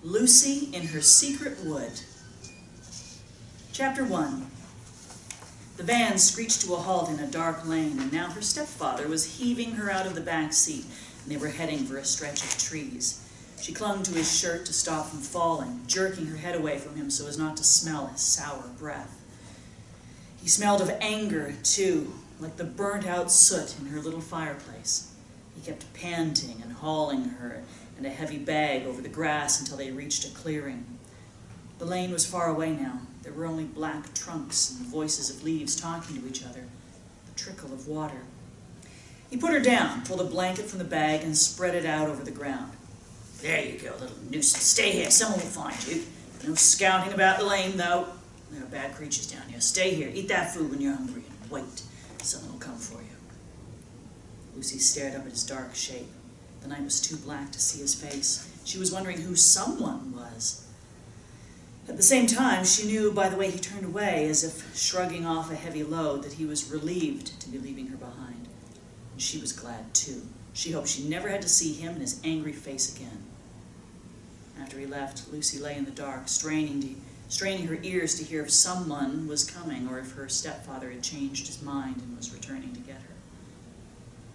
Lucy in Her Secret Wood. Chapter 1. The van screeched to a halt in a dark lane, and now her stepfather was heaving her out of the back seat, and they were heading for a stretch of trees. She clung to his shirt to stop from falling, jerking her head away from him so as not to smell his sour breath. He smelled of anger, too, like the burnt-out soot in her little fireplace. He kept panting and hauling her and a heavy bag over the grass until they reached a clearing. The lane was far away now. There were only black trunks and voices of leaves talking to each other, the trickle of water. He put her down, pulled a blanket from the bag, and spread it out over the ground. There you go, little nuisance. Stay here. Someone will find you. No scouting about the lane, though. There are bad creatures down here. Stay here. Eat that food when you're hungry, and wait. Someone will come for you. Lucy stared up at his dark shape. The night was too black to see his face. She was wondering who someone was. At the same time, she knew by the way he turned away, as if shrugging off a heavy load, that he was relieved to be leaving her behind. And she was glad, too. She hoped she never had to see him and his angry face again. After he left, Lucy lay in the dark, straining her ears to hear if someone was coming or if her stepfather had changed his mind and was returning to get her.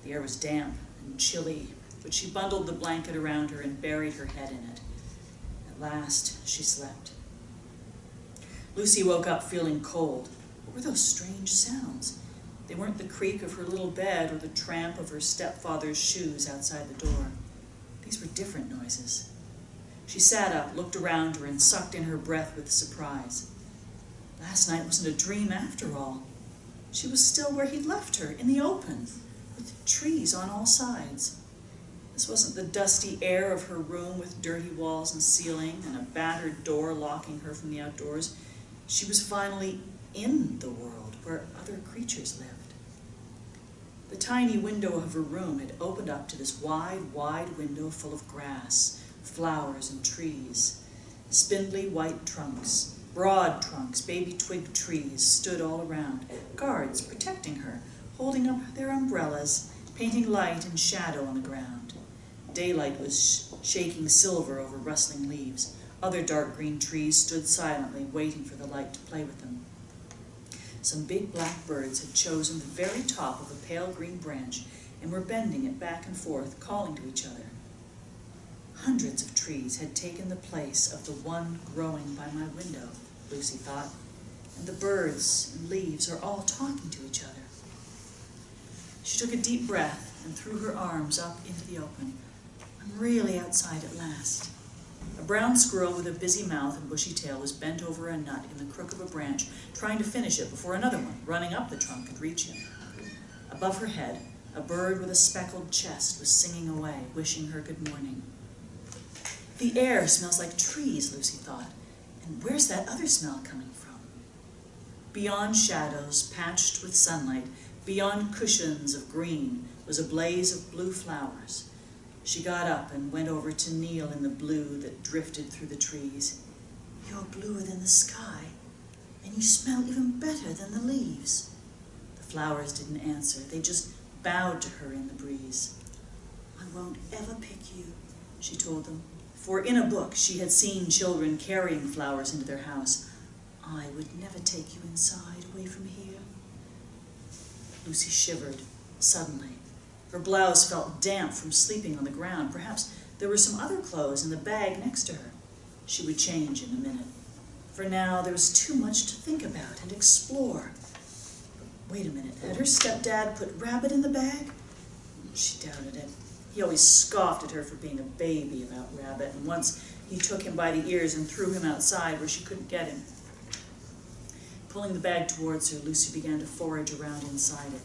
The air was damp and chilly, but she bundled the blanket around her and buried her head in it. At last, she slept. Lucy woke up feeling cold. What were those strange sounds? They weren't the creak of her little bed or the tramp of her stepfather's shoes outside the door. These were different noises. She sat up, looked around her, and sucked in her breath with surprise. Last night wasn't a dream after all. She was still where he'd left her, in the open, with trees on all sides. This wasn't the dusty air of her room with dirty walls and ceiling and a battered door locking her from the outdoors. She was finally in the world where other creatures lived. The tiny window of her room had opened up to this wide, wide window full of grass, flowers, and trees. Spindly white trunks, broad trunks, baby twig trees stood all around, guards protecting her, holding up their umbrellas, painting light and shadow on the ground. Daylight was shaking silver over rustling leaves. Other dark green trees stood silently, waiting for the light to play with them. Some big black birds had chosen the very top of a pale green branch and were bending it back and forth, calling to each other. Hundreds of trees had taken the place of the one growing by my window, Lucy thought, and the birds and leaves are all talking to each other. She took a deep breath and threw her arms up into the open. I'm really outside at last. A brown squirrel with a busy mouth and bushy tail was bent over a nut in the crook of a branch, trying to finish it before another one, running up the trunk, could reach him. Above her head, a bird with a speckled chest was singing away, wishing her good morning. The air smells like trees, Lucy thought, and where's that other smell coming from? Beyond shadows, patched with sunlight, beyond cushions of green, was a blaze of blue flowers. She got up and went over to kneel in the blue that drifted through the trees. You're bluer than the sky, and you smell even better than the leaves. The flowers didn't answer. They just bowed to her in the breeze. I won't ever pick you, she told them, for in a book she had seen children carrying flowers into their house. I would never take you inside, away from here. Lucy shivered, suddenly. Her blouse felt damp from sleeping on the ground. Perhaps there were some other clothes in the bag next to her. She would change in a minute. For now, there was too much to think about and explore. But wait a minute, had her stepdad put Rabbit in the bag? She doubted it. He always scoffed at her for being a baby about Rabbit, and once he took him by the ears and threw him outside where she couldn't get him. Pulling the bag towards her, Lucy began to forage around inside it.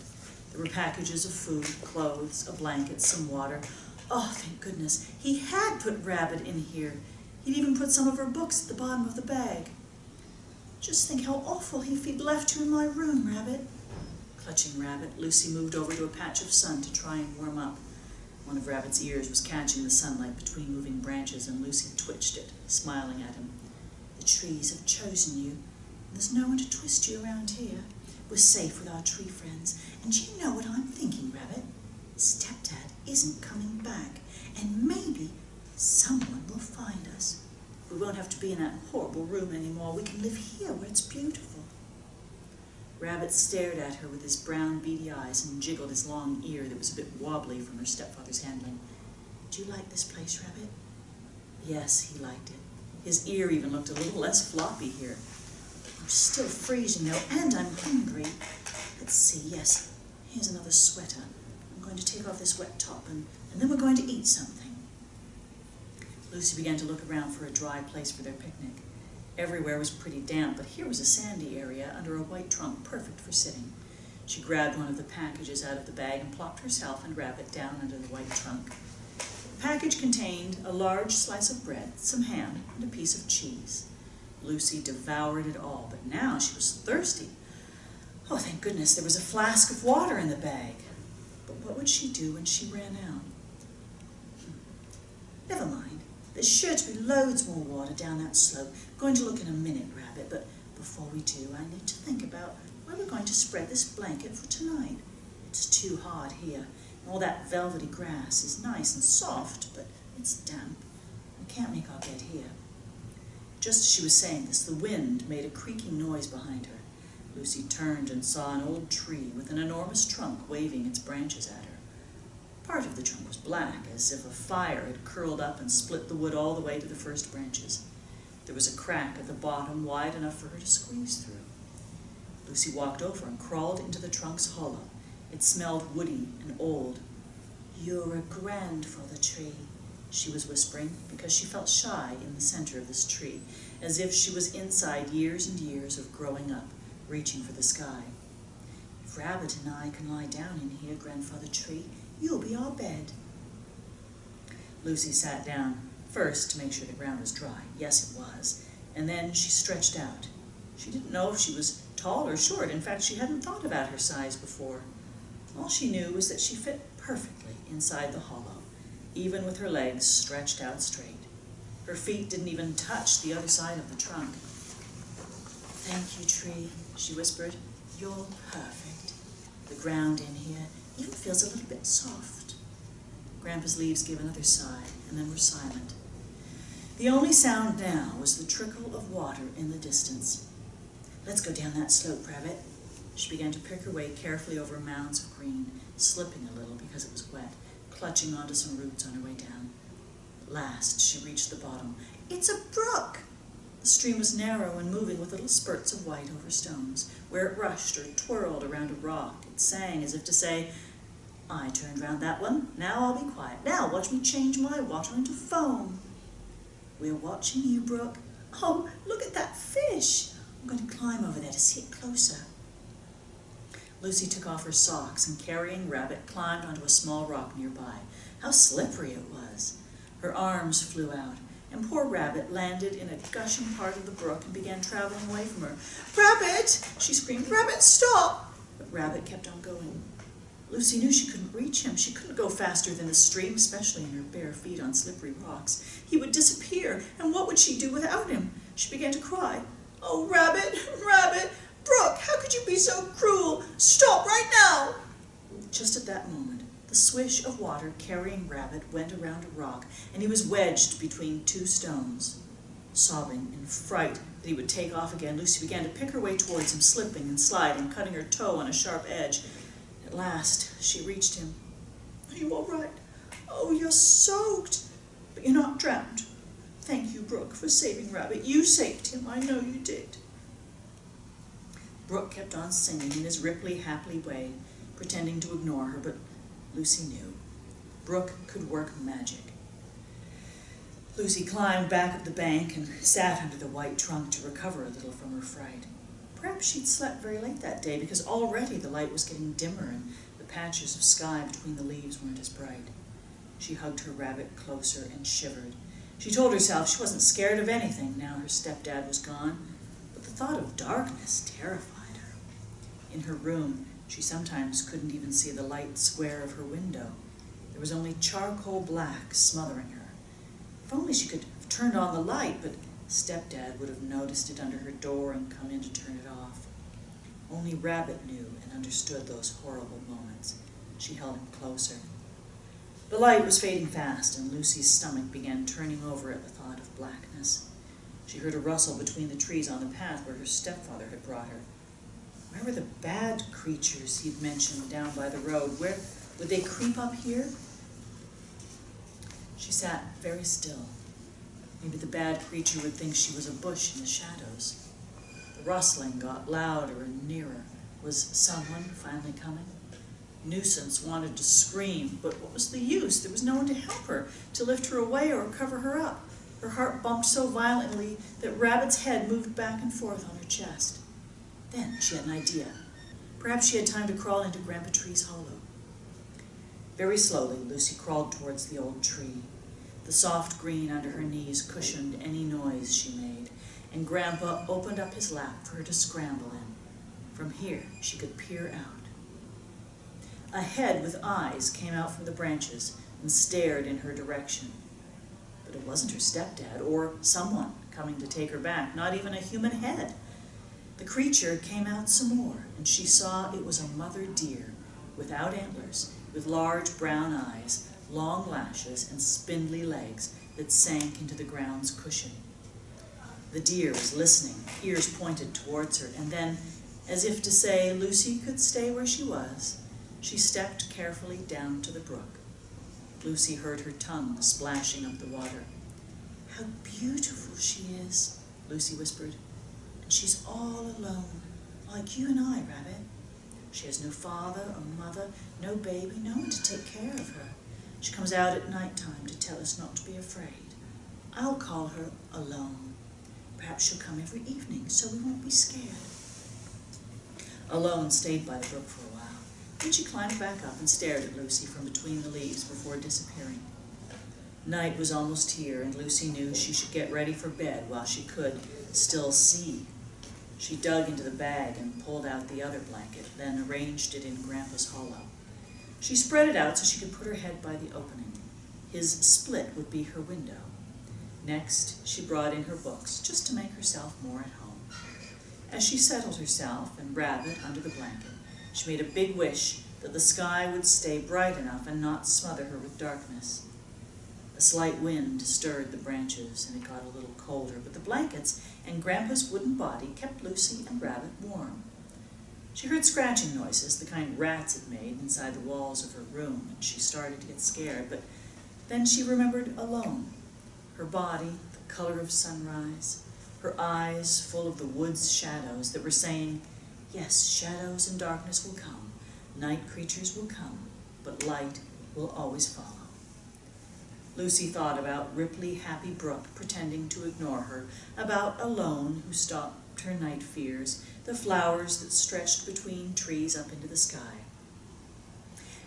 There were packages of food, clothes, a blanket, some water. Oh, thank goodness. He had put Rabbit in here. He'd even put some of her books at the bottom of the bag. Just think how awful if he'd left you in my room, Rabbit. Clutching Rabbit, Lucy moved over to a patch of sun to try and warm up. One of Rabbit's ears was catching the sunlight between moving branches, and Lucy twitched it, smiling at him. The trees have chosen you. There's no one to twist you around here. We're safe with our tree friends. And you know what I'm thinking, Rabbit? Stepdad isn't coming back, and maybe someone will find us. We won't have to be in that horrible room anymore. We can live here where it's beautiful. Rabbit stared at her with his brown beady eyes and jiggled his long ear that was a bit wobbly from her stepfather's handling. Do you like this place, Rabbit? Yes, he liked it. His ear even looked a little less floppy here. I'm still freezing though, and I'm hungry. Let's see, yes, here's another sweater. I'm going to take off this wet top and then we're going to eat something. Lucy began to look around for a dry place for their picnic. Everywhere was pretty damp, but here was a sandy area under a white trunk, perfect for sitting. She grabbed one of the packages out of the bag and plopped herself and Rabbit down under the white trunk. The package contained a large slice of bread, some ham, and a piece of cheese. Lucy devoured it all, but now she was thirsty. Oh, thank goodness there was a flask of water in the bag. But what would she do when she ran out? Never mind. There's sure to be loads more water down that slope. I'm going to look in a minute, Rabbit, but before we do, I need to think about where we're going to spread this blanket for tonight. It's too hard here. All that velvety grass is nice and soft, but it's damp. We can't make our bed here. Just as she was saying this, the wind made a creaking noise behind her. Lucy turned and saw an old tree with an enormous trunk waving its branches at her. Part of the trunk was black, as if a fire had curled up and split the wood all the way to the first branches. There was a crack at the bottom wide enough for her to squeeze through. Lucy walked over and crawled into the trunk's hollow. It smelled woody and old. You're a grandfather tree, she was whispering, because she felt shy in the center of this tree, as if she was inside years and years of growing up, reaching for the sky. If Rabbit and I can lie down in here, Grandfather Tree, you'll be our bed. Lucy sat down, first to make sure the ground was dry. Yes, it was. And then she stretched out. She didn't know if she was tall or short. In fact, she hadn't thought about her size before. All she knew was that she fit perfectly inside the hollow, even with her legs stretched out straight. Her feet didn't even touch the other side of the trunk. Thank you, tree, she whispered. You're perfect. The ground in here even feels a little bit soft. Grandpa's leaves gave another sigh and then were silent. The only sound now was the trickle of water in the distance. Let's go down that slope, Rabbit. She began to pick her way carefully over mounds of green, slipping a little because it was wet, clutching onto some roots on her way down. At last, she reached the bottom. It's a brook! The stream was narrow and moving with little spurts of white over stones. Where it rushed or twirled around a rock, it sang as if to say, I turned round that one, now I'll be quiet. Now watch me change my water into foam. We're watching you, brook. Oh, look at that fish! I'm going to climb over there to see it closer. Lucy took off her socks and, carrying Rabbit, climbed onto a small rock nearby. How slippery it was! Her arms flew out, and poor Rabbit landed in a gushing part of the brook and began traveling away from her. Rabbit! She screamed. Rabbit, stop! But Rabbit kept on going. Lucy knew she couldn't reach him. She couldn't go faster than the stream, especially in her bare feet on slippery rocks. He would disappear, and what would she do without him? She began to cry. Oh, Rabbit, Rabbit! Brook, how could you be so cruel? Stop right now! Just at that moment, the swish of water carrying Rabbit went around a rock, and he was wedged between two stones. Sobbing in fright that he would take off again, Lucy began to pick her way towards him, slipping and sliding, cutting her toe on a sharp edge. At last, she reached him. Are you all right? Oh, you're soaked, but you're not drowned. Thank you, Brook, for saving Rabbit. You saved him. I know you did. Brook kept on singing in his ripply, happy way, pretending to ignore her, but Lucy knew. Brook could work magic. Lucy climbed back up the bank and sat under the white trunk to recover a little from her fright. Perhaps she'd slept very late that day, because already the light was getting dimmer and the patches of sky between the leaves weren't as bright. She hugged her Rabbit closer and shivered. She told herself she wasn't scared of anything now her stepdad was gone, but the thought of darkness terrified her. In her room, she sometimes couldn't even see the light square of her window. There was only charcoal black smothering her. If only she could have turned on the light, but stepdad would have noticed it under her door and come in to turn it off. Only Rabbit knew and understood those horrible moments. She held him closer. The light was fading fast, and Lucy's stomach began turning over at the thought of blackness. She heard a rustle between the trees on the path where her stepfather had brought her. Where were the bad creatures he'd mentioned down by the road? Where would they creep up here? She sat very still. Maybe the bad creature would think she was a bush in the shadows. The rustling got louder and nearer. Was someone finally coming? Nuisance wanted to scream, but what was the use? There was no one to help her, to lift her away or cover her up. Her heart bumped so violently that Rabbit's head moved back and forth on her chest. Then she had an idea. Perhaps she had time to crawl into Grandpa Tree's hollow. Very slowly, Lucy crawled towards the old tree. The soft green under her knees cushioned any noise she made, and Grandpa opened up his lap for her to scramble in. From here, she could peer out. A head with eyes came out from the branches and stared in her direction. But it wasn't her stepdad or someone coming to take her back, not even a human head. The creature came out some more, and she saw it was a mother deer, without antlers, with large brown eyes, long lashes, and spindly legs that sank into the ground's cushion. The deer was listening, ears pointed towards her, and then, as if to say Lucy could stay where she was, she stepped carefully down to the brook. Lucy heard her tongue splashing up the water. "How beautiful she is," Lucy whispered. "And she's all alone, like you and I, Rabbit. She has no father or mother, no baby, no one to take care of her. She comes out at night time to tell us not to be afraid. I'll call her Alone. Perhaps she'll come every evening, so we won't be scared." Alone stayed by the brook for a while. Then she climbed back up and stared at Lucy from between the leaves before disappearing. Night was almost here, and Lucy knew she should get ready for bed while she could still see. She dug into the bag and pulled out the other blanket, then arranged it in Grandpa's hollow. She spread it out so she could put her head by the opening. His split would be her window. Next, she brought in her books, just to make herself more at home. As she settled herself and Rabbit under the blanket, she made a big wish that the sky would stay bright enough and not smother her with darkness. A slight wind stirred the branches, and it got a little colder, but the blankets and Grandpa's wooden body kept Lucy and Rabbit warm. She heard scratching noises, the kind rats had made inside the walls of her room, and she started to get scared, but then she remembered Alone, her body the color of sunrise, her eyes full of the wood's shadows that were saying, "Yes, shadows and darkness will come, night creatures will come, but light will always follow." Lucy thought about Ripley Happy Brook pretending to ignore her, about Alone who stopped her night fears, the flowers that stretched between trees up into the sky.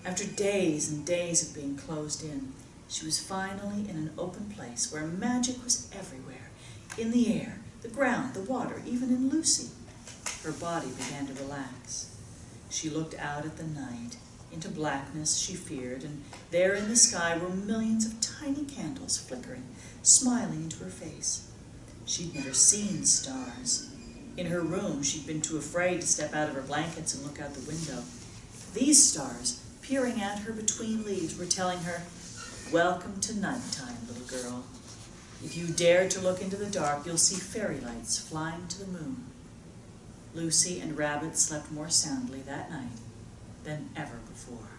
After days and days of being closed in, she was finally in an open place where magic was everywhere, in the air, the ground, the water, even in Lucy. Her body began to relax. She looked out at the night, into blackness she feared, and there in the sky were millions of tiny candles flickering, smiling into her face. She'd never seen stars. In her room, she'd been too afraid to step out of her blankets and look out the window. These stars, peering at her between leaves, were telling her, "Welcome to nighttime, little girl. If you dare to look into the dark, you'll see fairy lights flying to the moon." Lucy and Rabbit slept more soundly that night than ever before.